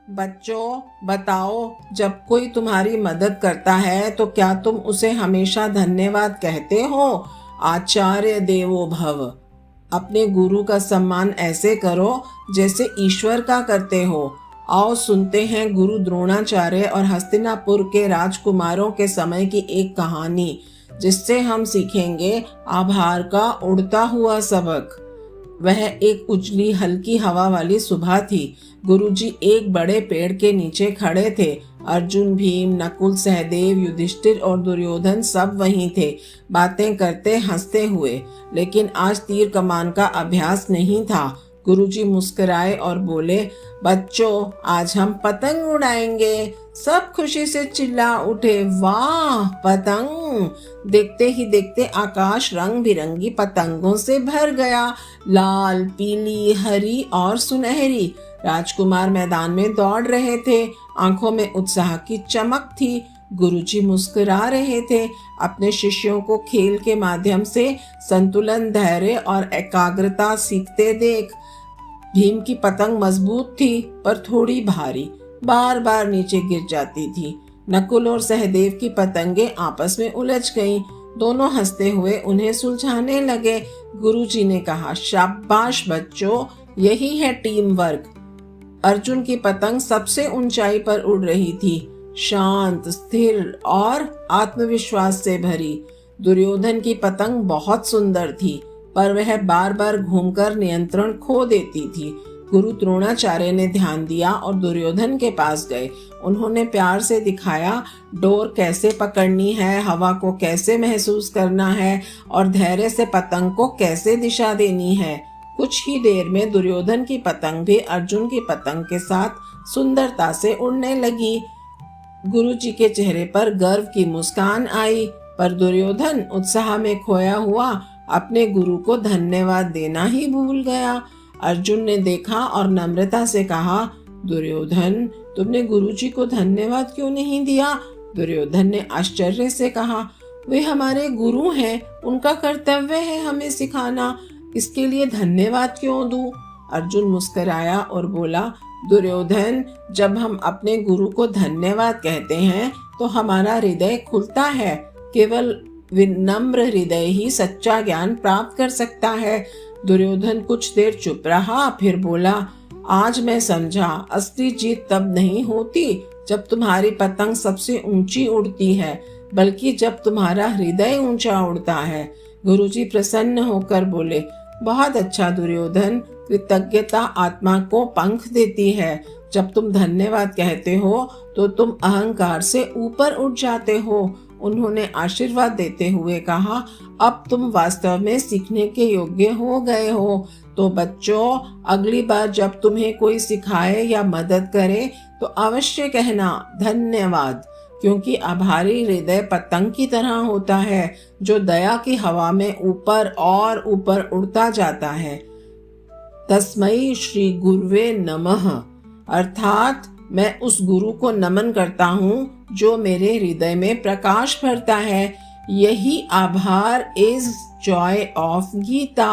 बच्चों बताओ, जब कोई तुम्हारी मदद करता है तो क्या तुम उसे हमेशा धन्यवाद कहते हो? आचार्य देवो भव। अपने गुरु का सम्मान ऐसे करो जैसे ईश्वर का करते हो। आओ सुनते हैं गुरु द्रोणाचार्य और हस्तिनापुर के राजकुमारों के समय की एक कहानी, जिससे हम सीखेंगे आभार का उड़ता हुआ सबक। वह एक उजली हल्की हवा वाली सुबह थी। गुरुजी एक बड़े पेड़ के नीचे खड़े थे। अर्जुन, भीम, नकुल, सहदेव, युधिष्ठिर और दुर्योधन सब वहीं थे, बातें करते हंसते हुए। लेकिन आज तीर कमान का अभ्यास नहीं था। गुरुजी मुस्कुराए और बोले, बच्चों आज हम पतंग उड़ाएंगे। सब खुशी से चिल्ला उठे, वाह पतंग! देखते ही देखते आकाश रंग बिरंगी पतंगों से भर गया, लाल, पीली, हरी और सुनहरी। राजकुमार मैदान में दौड़ रहे थे, आंखों में उत्साह की चमक थी। गुरुजी मुस्कुरा रहे थे, अपने शिष्यों को खेल के माध्यम से संतुलन, धैर्य और एकाग्रता सीखते देख। भीम की पतंग मजबूत थी पर थोड़ी भारी, बार बार नीचे गिर जाती थी। नकुल और सहदेव की पतंगें आपस में उलझ गईं। दोनों हंसते हुए उन्हें सुलझाने लगे। गुरुजी ने कहा, शाबाश बच्चों, यही है टीम वर्क। अर्जुन की पतंग सबसे ऊंचाई पर उड़ रही थी, शांत, स्थिर और आत्मविश्वास से भरी। दुर्योधन की पतंग बहुत सुंदर थी, पर वह बार बार घूमकर नियंत्रण खो देती थी। गुरु द्रोणाचार्य ने ध्यान दिया और दुर्योधन के पास गए। उन्होंने प्यार से दिखाया डोर कैसे पकड़नी है, हवा को कैसे महसूस करना है और धैर्य से पतंग को कैसे दिशा देनी है। कुछ ही देर में दुर्योधन की पतंग भी अर्जुन की पतंग के साथ सुंदरता से उड़ने लगी। गुरुजी के चेहरे पर गर्व की मुस्कान आई, पर दुर्योधन उत्साह में खोया हुआ अपने गुरु को धन्यवाद देना ही भूल गया। अर्जुन ने देखा और नम्रता से कहा, दुर्योधन, तुमने गुरुजी को धन्यवाद क्यों नहीं दिया? दुर्योधन ने आश्चर्य से कहा, वे हमारे गुरु हैं, उनका कर्तव्य है हमें सिखाना, इसके लिए धन्यवाद क्यों दूं? अर्जुन मुस्कुराया और बोला, दुर्योधन, जब हम अपने गुरु को धन्यवाद कहते हैं तो हमारा हृदय खुलता है। केवल विनम्र हृदय ही सच्चा ज्ञान प्राप्त कर सकता है। दुर्योधन कुछ देर चुप रहा, फिर बोला, आज मैं समझा, असली जीत तब नहीं होती जब तुम्हारी पतंग सबसे ऊंची उड़ती है, बल्कि जब तुम्हारा हृदय ऊंचा उड़ता है। गुरुजी प्रसन्न होकर बोले, बहुत अच्छा दुर्योधन, कृतज्ञता आत्मा को पंख देती है। जब तुम धन्यवाद कहते हो तो तुम अहंकार से ऊपर उठ जाते हो। उन्होंने आशीर्वाद देते हुए कहा, अब तुम वास्तव में सीखने के योग्य हो गए हो। तो बच्चों, अगली बार जब तुम्हें कोई सिखाए या मदद करे तो अवश्य कहना धन्यवाद, क्योंकि आभारी हृदय पतंग की तरह होता है जो दया की हवा में ऊपर और ऊपर उड़ता जाता है। तस्मै श्री गुरुवे नमः, अर्थात मैं उस गुरु को नमन करता हूँ जो मेरे हृदय में प्रकाश भरता है। यही आभार इज जॉय ऑफ गीता।